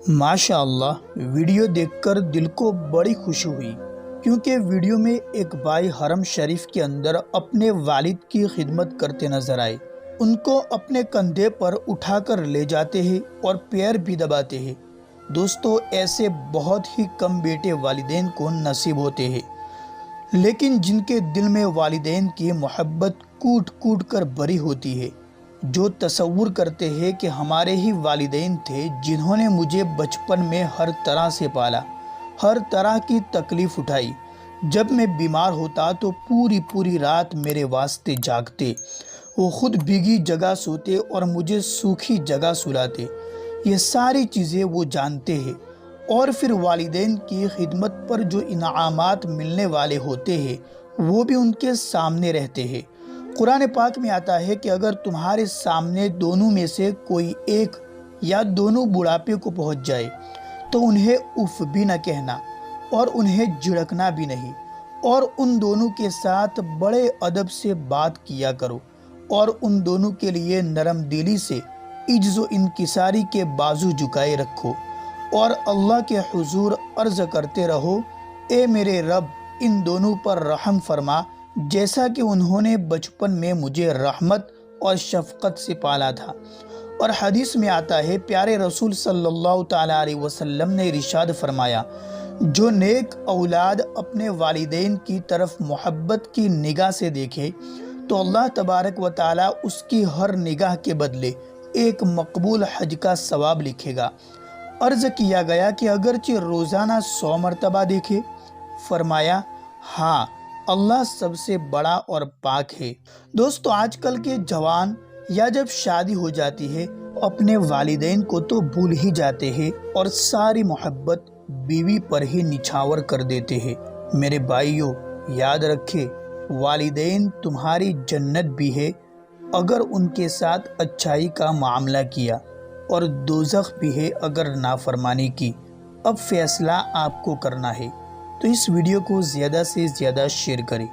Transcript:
माशाअल्लाह, वीडियो देखकर दिल को बड़ी खुशी हुई क्योंकि वीडियो में एक भाई हरम शरीफ के अंदर अपने वालिद की खिदमत करते नजर आए। उनको अपने कंधे पर उठाकर ले जाते हैं और पैर भी दबाते हैं। दोस्तों, ऐसे बहुत ही कम बेटे वालिदैन को नसीब होते हैं, लेकिन जिनके दिल में वालिदैन की मोहब्बत कूट कूट कर भरी होती है, जो तसव्वुर करते हैं कि हमारे ही वालिदैन थे जिन्होंने मुझे बचपन में हर तरह से पाला, हर तरह की तकलीफ़ उठाई। जब मैं बीमार होता तो पूरी पूरी रात मेरे वास्ते जागते, वो खुद भीगी जगह सोते और मुझे सूखी जगह सुलाते। ये सारी चीज़ें वो जानते हैं। और फिर वालिदैन की खिदमत पर जो इनामात मिलने वाले होते हैं वो भी उनके सामने रहते हैं। कुरान पाक में आता है कि अगर तुम्हारे सामने दोनों में से कोई एक या दोनों बुढ़ापे को पहुंच जाए तो उन्हें उफ भी न कहना और उन्हें झिड़कना भी नहीं, और उन दोनों के साथ बड़े अदब से बात किया करो और उन दोनों के लिए नरम दिली से इज्ज़ो इनकिसारी के बाजू झुकाए रखो और अल्लाह के हुजूर अर्ज़ करते रहो, ए मेरे रब, इन दोनों पर रहम फरमा जैसा कि उन्होंने बचपन में मुझे रहमत और शफ़क़त से पाला था। और हदीस में आता है, प्यारे रसूल सल्लल्लाहु तआला अलैहि वसल्लम ने इरशाद फरमाया, जो नेक औलाद अपने वालिदैन की तरफ मोहब्बत की निगाह से देखे तो अल्लाह तबारक व तआला उसकी हर निगाह के बदले एक मकबूल हज का सवाब लिखेगा। अर्ज़ किया गया कि अगरचे रोज़ाना 100 मरतबा देखे? फरमाया, हाँ, अल्लाह सबसे बड़ा और पाक है। दोस्तों, आजकल के जवान या जब शादी हो जाती है अपने वालिदैन को तो भूल ही जाते हैं और सारी मोहब्बत बीवी पर ही निछावर कर देते हैं। मेरे भाइयों, याद रखें, वालिदैन तुम्हारी जन्नत भी है अगर उनके साथ अच्छाई का मामला किया, और दोज़ख भी है अगर नाफरमानी की। अब फैसला आपको करना है, तो इस वीडियो को ज़्यादा से ज़्यादा शेयर करें।